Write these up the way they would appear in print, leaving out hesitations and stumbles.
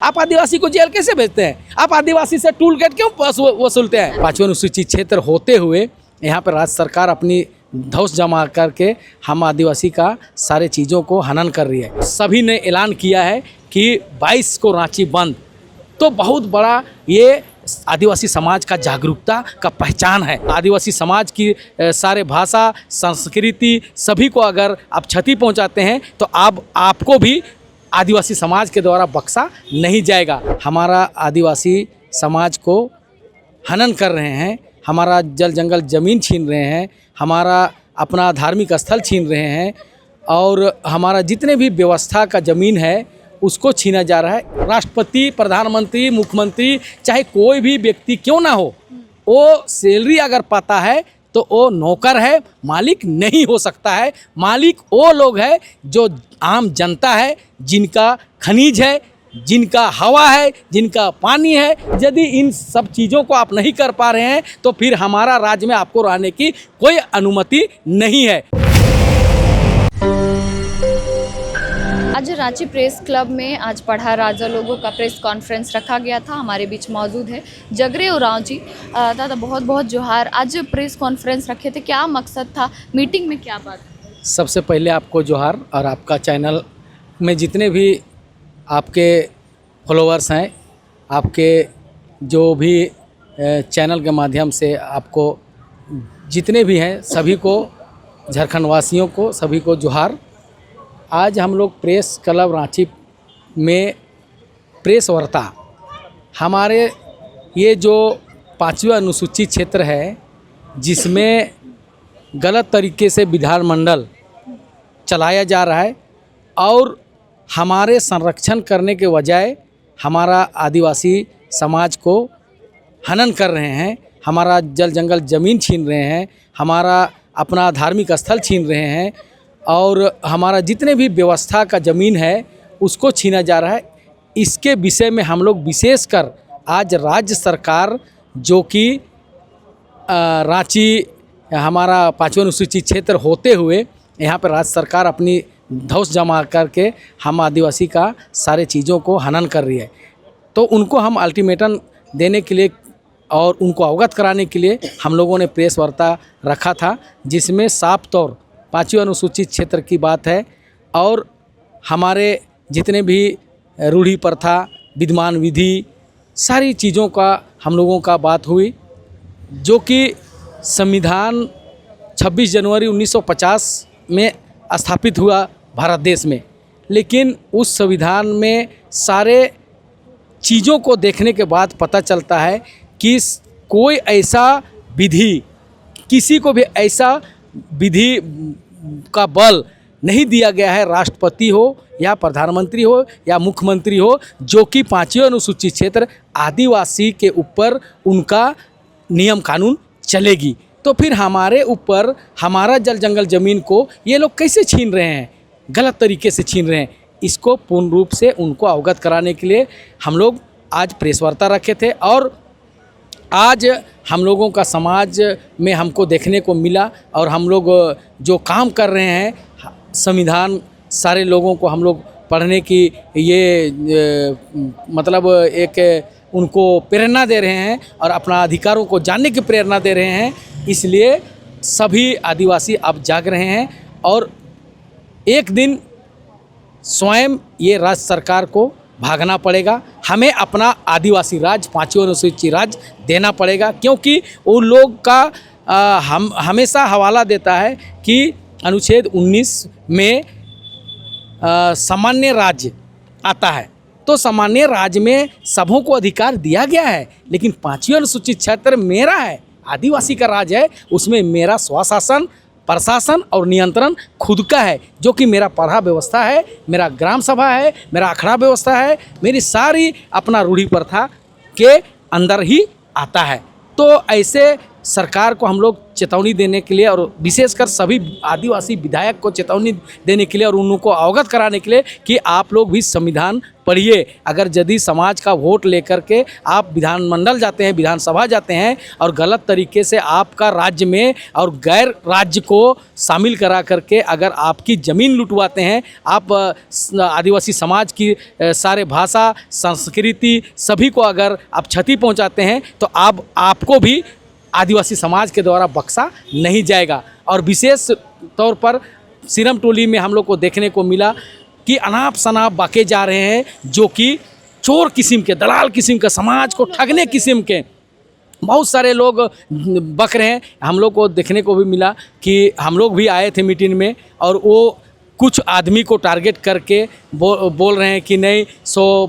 आप आदिवासी को जेल कैसे भेजते हैं? आप आदिवासी से टूल गेट क्यों वसूलते हैं? 5वें अनुसूचित क्षेत्र होते हुए यहाँ पर राज्य सरकार अपनी धौंस जमा करके हम आदिवासी का सारे चीज़ों को हनन कर रही है। सभी ने ऐलान किया है कि 22 को रांची बंद। तो बहुत बड़ा ये आदिवासी समाज का जागरूकता का पहचान है। आदिवासी समाज की सारे भाषा, संस्कृति सभी को अगर आप क्षति पहुंचाते हैं तो आपको भी आदिवासी समाज के द्वारा बख्शा नहीं जाएगा। हमारा आदिवासी समाज को हनन कर रहे हैं, हमारा जल जंगल ज़मीन छीन रहे हैं, हमारा अपना धार्मिक स्थल छीन रहे हैं और हमारा जितने भी व्यवस्था का ज़मीन है उसको छीना जा रहा है। राष्ट्रपति, प्रधानमंत्री, मुख्यमंत्री चाहे कोई भी व्यक्ति क्यों ना हो, वो सैलरी अगर पाता है तो वो नौकर है, मालिक नहीं हो सकता है। मालिक वो लोग हैं जो आम जनता है, जिनका खनिज है, जिनका हवा है, जिनका पानी है। यदि इन सब चीज़ों को आप नहीं कर पा रहे हैं तो फिर हमारा राज्य में आपको रहने की कोई अनुमति नहीं है। आज रांची प्रेस क्लब में आज पढ़ा राजा लोगों का प्रेस कॉन्फ्रेंस रखा गया था। हमारे बीच मौजूद है जगरे उरांव जी। दादा बहुत बहुत जोहार। आज प्रेस कॉन्फ्रेंस रखे थे, क्या मकसद था, मीटिंग में क्या बात? सबसे पहले आपको जोहार और आपका चैनल में जितने भी आपके फॉलोअर्स हैं, आपके जो भी चैनल के माध्यम से आपको जितने भी हैं सभी को, झारखंड वासियों को सभी को जोहार। आज हम लोग प्रेस क्लब रांची में प्रेस वार्ता, हमारे ये जो 5वां अनुसूचित क्षेत्र है जिसमें गलत तरीके से विधानमंडल चलाया जा रहा है और हमारे संरक्षण करने के बजाय हमारा आदिवासी समाज को हनन कर रहे हैं, हमारा जल जंगल ज़मीन छीन रहे हैं, हमारा अपना धार्मिक स्थल छीन रहे हैं और हमारा जितने भी व्यवस्था का ज़मीन है उसको छीना जा रहा है। इसके विषय में हम लोग विशेषकर आज राज्य सरकार जो कि रांची हमारा 5वां अनुसूचित क्षेत्र होते हुए यहाँ पर राज्य सरकार अपनी धौंस जमा करके हम आदिवासी का सारे चीज़ों को हनन कर रही है। तो उनको हम अल्टीमेटम देने के लिए और उनको अवगत कराने के लिए हम लोगों ने प्रेस वार्ता रखा था, जिसमें साफ तौर 5वें अनुसूचित क्षेत्र की बात है और हमारे जितने भी रूढ़ी प्रथा, विद्यमान विधि, सारी चीज़ों का हम लोगों का बात हुई। जो कि संविधान 26 जनवरी 1950 में स्थापित हुआ भारत देश में, लेकिन उस संविधान में सारे चीज़ों को देखने के बाद पता चलता है कि कोई ऐसा विधि, किसी को भी ऐसा विधि का बल नहीं दिया गया है, राष्ट्रपति हो या प्रधानमंत्री हो या मुख्यमंत्री हो, जो कि 5वें अनुसूचित क्षेत्र आदिवासी के ऊपर उनका नियम कानून चलेगी। तो फिर हमारे ऊपर हमारा जल जंगल ज़मीन को ये लोग कैसे छीन रहे हैं, गलत तरीके से छीन रहे हैं। इसको पूर्ण रूप से उनको अवगत कराने के लिए हम लोग आज प्रेस वार्ता रखे थे और आज हम लोगों का समाज में हमको देखने को मिला और हम लोग जो काम कर रहे हैं, संविधान सारे लोगों को हम लोग पढ़ने की ये मतलब एक उनको प्रेरणा दे रहे हैं और अपना अधिकारों को जानने की प्रेरणा दे रहे हैं। इसलिए सभी आदिवासी अब जाग रहे हैं और एक दिन स्वयं ये राज्य सरकार को भागना पड़ेगा। हमें अपना आदिवासी राज्य, 5वें अनुसूचित राज्य देना पड़ेगा, क्योंकि उन लोग का हम हमेशा हवाला देता है कि अनुच्छेद 19 में सामान्य राज्य आता है। तो सामान्य राज्य में सबों को अधिकार दिया गया है, लेकिन 5वें अनुसूचित क्षेत्र मेरा है, आदिवासी का राज्य है, उसमें मेरा स्वशासन, प्रशासन और नियंत्रण खुद का है, जो कि मेरा पढ़ा व्यवस्था है, मेरा ग्राम सभा है, मेरा अखड़ा व्यवस्था है, मेरी सारी अपना रूढ़ी प्रथा के अंदर ही आता है। तो ऐसे सरकार को हम लोग चेतावनी देने के लिए और विशेषकर सभी आदिवासी विधायक को चेतावनी देने के लिए और उनको अवगत कराने के लिए कि आप लोग भी संविधान पढ़िए, अगर यदि समाज का वोट लेकर के आप विधानमंडल जाते हैं, विधानसभा जाते हैं और गलत तरीके से आपका राज्य में और गैर राज्य को शामिल करा करके अगर आपकी ज़मीन लुटवाते हैं, आप आदिवासी समाज की सारे भाषा, संस्कृति सभी को अगर आप क्षति पहुंचाते हैं तो आपको भी आदिवासी समाज के द्वारा बख्शा नहीं जाएगा। और विशेष तौर पर सिरम टोली में हम लोग को देखने को मिला कि अनाप शनाप बाके जा रहे हैं, जो कि चोर किस्म के, दलाल किस्म के, समाज को ठगने किस्म के बहुत सारे लोग बक रहे हैं। हम लोग को देखने को भी मिला कि हम लोग भी आए थे मीटिंग में और वो कुछ आदमी को टारगेट करके बोल रहे हैं कि नहीं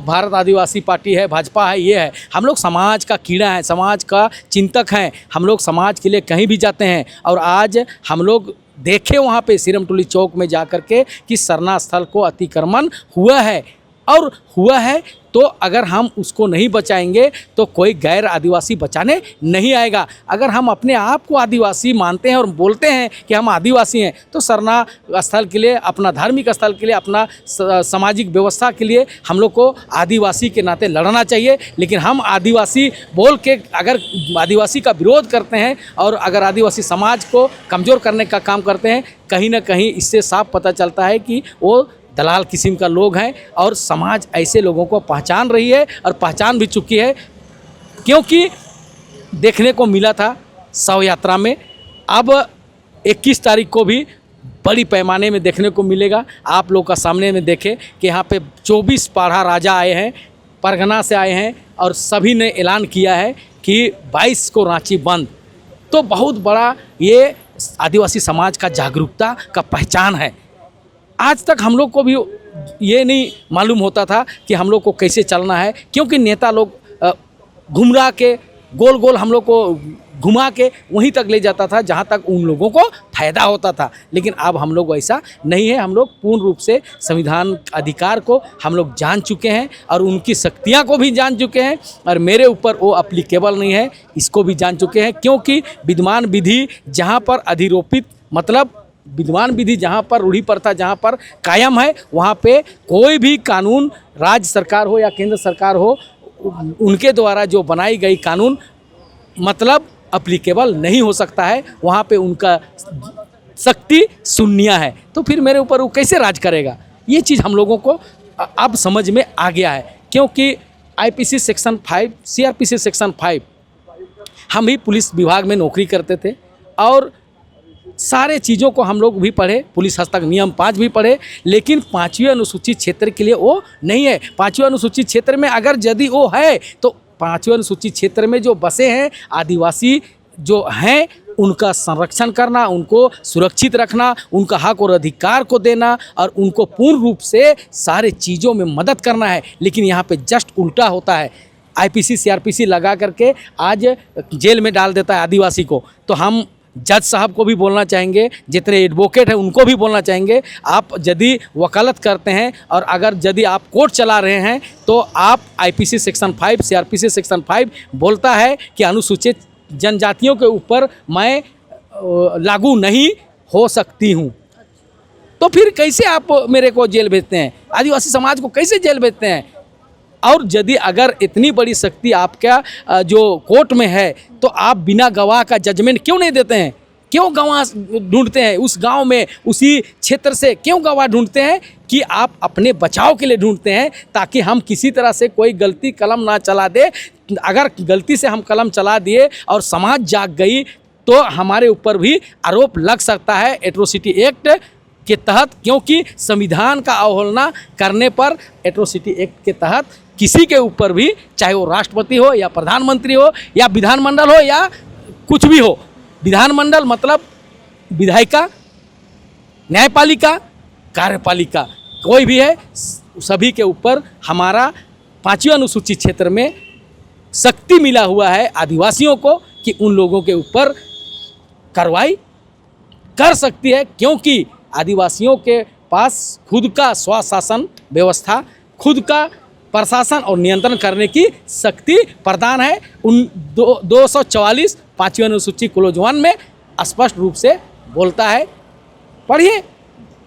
भारत आदिवासी पार्टी है, भाजपा है, ये है। हम लोग समाज का कीड़ा है, समाज का चिंतक हैं, हम लोग समाज के लिए कहीं भी जाते हैं। और आज हम लोग देखे वहाँ पे सिरम टोली चौक में जा कर के कि सरना स्थल को अतिक्रमण हुआ है, और हुआ है तो अगर हम उसको नहीं बचाएंगे तो कोई गैर आदिवासी बचाने नहीं आएगा। अगर हम अपने आप को आदिवासी मानते हैं और बोलते हैं कि हम आदिवासी हैं तो सरना स्थल के लिए, अपना धार्मिक स्थल के लिए, अपना सामाजिक व्यवस्था के लिए हम लोग को आदिवासी के नाते लड़ना चाहिए। लेकिन हम आदिवासी बोल के अगर आदिवासी का विरोध करते हैं और अगर आदिवासी समाज को कमज़ोर करने का काम करते हैं, कहीं ना कहीं इससे साफ पता चलता है कि वो दलाल किस्म का लोग हैं। और समाज ऐसे लोगों को पहचान रही है और पहचान भी चुकी है, क्योंकि देखने को मिला था शव यात्रा में। अब 21 तारीख को भी बड़ी पैमाने में देखने को मिलेगा। आप लोग का सामने में देखें कि यहाँ पे 24 पाढ़ा राजा आए हैं, परगना से आए हैं, और सभी ने ऐलान किया है कि 22 को रांची बंद। तो बहुत बड़ा ये आदिवासी समाज का जागरूकता का पहचान है। आज तक हम लोग को भी ये नहीं मालूम होता था कि हम लोग को कैसे चलना है, क्योंकि नेता लोग घुमरा के गोल गोल हम लोग को घुमा के वहीं तक ले जाता था जहां तक उन लोगों को फ़ायदा होता था। लेकिन अब हम लोग ऐसा नहीं है। हम लोग पूर्ण रूप से संविधान अधिकार को हम लोग जान चुके हैं और उनकी शक्तियां को भी जान चुके हैं, और मेरे ऊपर वो अप्लीकेबल नहीं है, इसको भी जान चुके हैं। क्योंकि विद्यमान विधि जहाँ पर अधिरोपित, मतलब विद्यमान विधि जहाँ पर रूढ़ी प्रथा जहाँ पर कायम है, वहाँ पे कोई भी कानून, राज्य सरकार हो या केंद्र सरकार हो, उनके द्वारा जो बनाई गई कानून मतलब अप्लीकेबल नहीं हो सकता है। वहाँ पे उनका शक्ति शून्य है। तो फिर मेरे ऊपर वो कैसे राज करेगा? ये चीज़ हम लोगों को अब समझ में आ गया है। क्योंकि आईपीसी सेक्शन 5, सीआरपीसी सेक्शन 5, हम भी पुलिस विभाग में नौकरी करते थे और सारे चीज़ों को हम लोग भी पढ़े, पुलिस हस्तक नियम 5 भी पढ़े, लेकिन 5वीं अनुसूचित क्षेत्र के लिए वो नहीं है। 5वीं अनुसूचित क्षेत्र में अगर यदि वो है तो 5वीं अनुसूचित क्षेत्र में जो बसे हैं आदिवासी जो हैं, उनका संरक्षण करना, उनको सुरक्षित रखना, उनका हक और अधिकार को देना और उनको पूर्ण रूप से सारे चीज़ों में मदद करना है। लेकिन यहाँ पे जस्ट उल्टा होता है। आईपीसी सीआरपीसी लगा करके आज जेल में डाल देता है आदिवासी को। तो हम जज साहब को भी बोलना चाहेंगे, जितने एडवोकेट हैं उनको भी बोलना चाहेंगे, आप यदि वकालत करते हैं और अगर यदि आप कोर्ट चला रहे हैं तो आप आईपीसी सेक्शन 5, सीआरपीसी सेक्शन 5 बोलता है कि अनुसूचित जनजातियों के ऊपर मैं लागू नहीं हो सकती हूँ। तो फिर कैसे आप मेरे को जेल भेजते हैं? आदिवासी समाज को कैसे जेल भेजते हैं? और यदि अगर इतनी बड़ी शक्ति आपका जो कोर्ट में है तो आप बिना गवाह का जजमेंट क्यों नहीं देते हैं? क्यों गवाह ढूंढते हैं? उस गांव में, उसी क्षेत्र से क्यों गवाह ढूंढते हैं? कि आप अपने बचाव के लिए ढूंढते हैं, ताकि हम किसी तरह से कोई गलती कलम ना चला दे। अगर गलती से हम कलम चला दिए और समाज जाग गई तो हमारे ऊपर भी आरोप लग सकता है एट्रोसिटी एक्ट के तहत, क्योंकि संविधान का अवहेलना करने पर एट्रोसिटी एक्ट के तहत किसी के ऊपर भी, चाहे वो राष्ट्रपति हो या प्रधानमंत्री हो या विधानमंडल हो या कुछ भी हो, विधानमंडल मतलब विधायिका, न्यायपालिका, कार्यपालिका, कोई भी है, सभी के ऊपर हमारा 5वीं अनुसूचित क्षेत्र में शक्ति मिला हुआ है आदिवासियों को कि उन लोगों के ऊपर कार्रवाई कर सकती है। क्योंकि आदिवासियों के पास खुद का स्वशासन व्यवस्था, खुद का प्रशासन और नियंत्रण करने की शक्ति प्रदान है। उन 244 5वीं अनुसूची क्लोज 1 में स्पष्ट रूप से बोलता है। पढ़िए,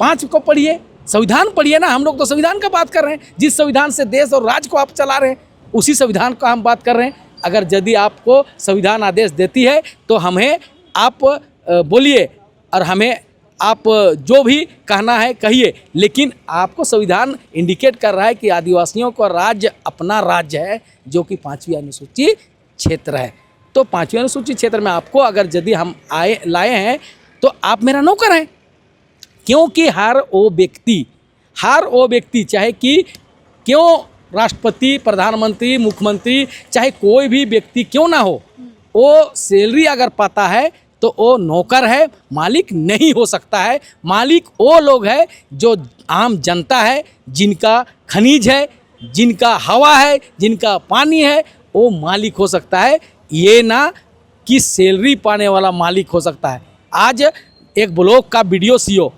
5 को पढ़िए, संविधान पढ़िए ना। हम लोग तो संविधान का बात कर रहे हैं, जिस संविधान से देश और राज्य को आप चला रहे हैं उसी संविधान का हम बात कर रहे हैं। अगर यदि आपको संविधान आदेश देती है तो हमें आप बोलिए और हमें आप जो भी कहना है कहिए, लेकिन आपको संविधान इंडिकेट कर रहा है कि आदिवासियों का राज्य अपना राज्य है, जो कि 5वीं अनुसूची क्षेत्र है। तो 5वीं अनुसूची क्षेत्र में आपको अगर यदि हम लाए हैं तो आप मेरा नौकर हैं, क्योंकि हर वो व्यक्ति चाहे कि क्यों राष्ट्रपति, प्रधानमंत्री, मुख्यमंत्री, चाहे कोई भी व्यक्ति क्यों ना हो, वो सैलरी अगर पाता है तो वो नौकर है, मालिक नहीं हो सकता है। मालिक वो लोग हैं जो आम जनता है, जिनका खनिज है, जिनका हवा है, जिनका पानी है, वो मालिक हो सकता है। ये ना कि सैलरी पाने वाला मालिक हो सकता है। आज एक ब्लॉक का BDO CO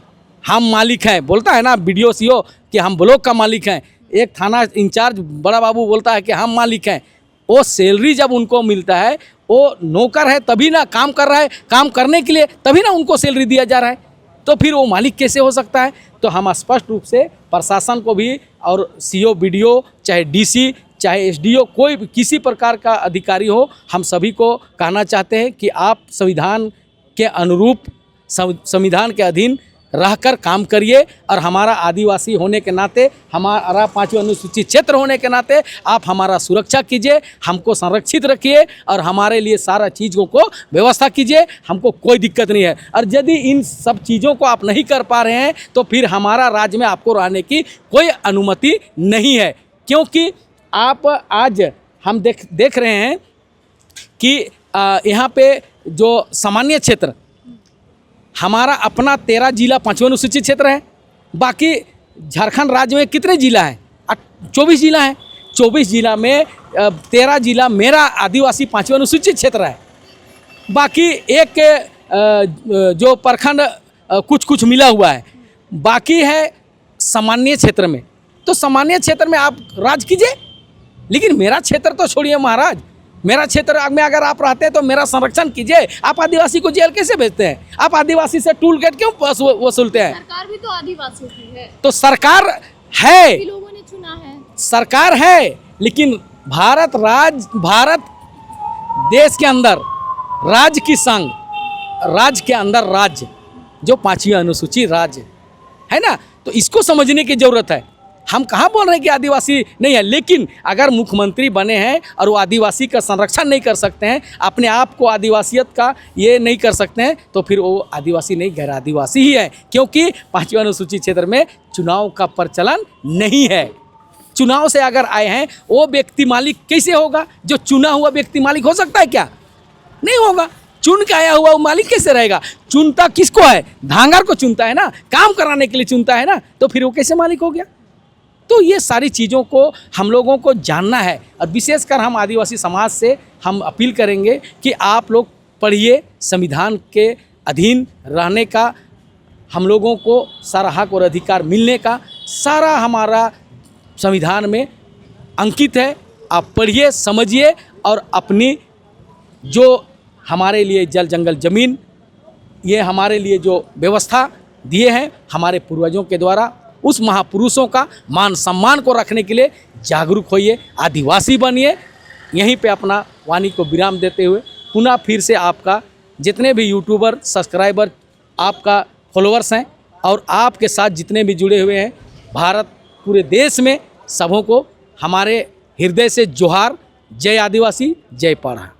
हम मालिक हैं बोलता है ना, BDO CO कि हम ब्लॉक का मालिक हैं। एक थाना इंचार्ज बड़ा बाबू बोलता है कि हम मालिक हैं। वो सैलरी जब उनको मिलता है, वो नौकर है तभी ना काम कर रहा है, काम करने के लिए तभी ना उनको सैलरी दिया जा रहा है, तो फिर वो मालिक कैसे हो सकता है। तो हम स्पष्ट रूप से प्रशासन को भी और CO BDO चाहे DC चाहे SDO कोई भी किसी प्रकार का अधिकारी हो, हम सभी को कहना चाहते हैं कि आप संविधान के अनुरूप संविधान के अधीन रहकर काम करिए। और हमारा आदिवासी होने के नाते, हमारा 5वीं अनुसूचित क्षेत्र होने के नाते आप हमारा सुरक्षा कीजिए, हमको संरक्षित रखिए और हमारे लिए सारा चीज़ों को व्यवस्था कीजिए। हमको कोई दिक्कत नहीं है। और यदि इन सब चीज़ों को आप नहीं कर पा रहे हैं तो फिर हमारा राज्य में आपको रहने की कोई अनुमति नहीं है, क्योंकि आप आज हम देख रहे हैं कि यहाँ पे जो सामान्य क्षेत्र हमारा अपना 13 जिला 5वीं अनुसूचित क्षेत्र है। बाकी झारखंड राज्य में कितने जिला हैं? 24 जिला हैं। 24 जिला में 13 जिला मेरा आदिवासी 5वीं अनुसूचित क्षेत्र है। बाकी एक जो प्रखंड कुछ मिला हुआ है, बाकी है सामान्य क्षेत्र में। तो सामान्य क्षेत्र में आप राज कीजिए, लेकिन मेरा क्षेत्र तो छोड़िए महाराज। मेरा क्षेत्र में अगर आप रहते हैं तो मेरा संरक्षण कीजिए। आप आदिवासी को जेल कैसे भेजते हैं? आप आदिवासी से टूल गेट क्यों वसूलते हैं? सरकार भी तो आदिवासियों की है। तो सरकार है, लोगों ने चुना है, सरकार है, लेकिन भारत देश के अंदर राज्य की संघ, राज्य के अंदर राज्य जो 5वीं अनुसूची राज्य है ना, तो इसको समझने की जरूरत है। हम कहाँ बोल रहे हैं कि आदिवासी नहीं है, लेकिन अगर मुख्यमंत्री बने हैं और वो आदिवासी का संरक्षण नहीं कर सकते हैं, अपने आप को आदिवासियत का ये नहीं कर सकते हैं, तो फिर वो आदिवासी नहीं गैर आदिवासी ही है। क्योंकि 5वीं अनुसूचित क्षेत्र में चुनाव का प्रचलन नहीं है। चुनाव से अगर आए हैं वो व्यक्ति मालिक कैसे होगा? जो चुना हुआ व्यक्ति मालिक हो सकता है क्या? नहीं होगा। चुन के आया हुआ वो मालिक कैसे रहेगा? चुनता किसको है? धांगर को चुनता है ना, काम कराने के लिए चुनता है ना, तो फिर वो कैसे मालिक हो गया? तो ये सारी चीज़ों को हम लोगों को जानना है। और विशेषकर हम आदिवासी समाज से हम अपील करेंगे कि आप लोग पढ़िए, संविधान के अधीन रहने का, हम लोगों को सारा हक और अधिकार मिलने का सारा हमारा संविधान में अंकित है। आप पढ़िए, समझिए और अपनी जो हमारे लिए जल जंगल ज़मीन, ये हमारे लिए जो व्यवस्था दिए हैं हमारे पूर्वजों के द्वारा, उस महापुरुषों का मान सम्मान को रखने के लिए जागरूक होइए, आदिवासी बनिए। यहीं पे अपना वाणी को विराम देते हुए पुनः फिर से आपका जितने भी यूट्यूबर सब्सक्राइबर, आपका फॉलोअर्स हैं और आपके साथ जितने भी जुड़े हुए हैं भारत पूरे देश में, सबों को हमारे हृदय से जोहार। जय आदिवासी, जय पढ़ा।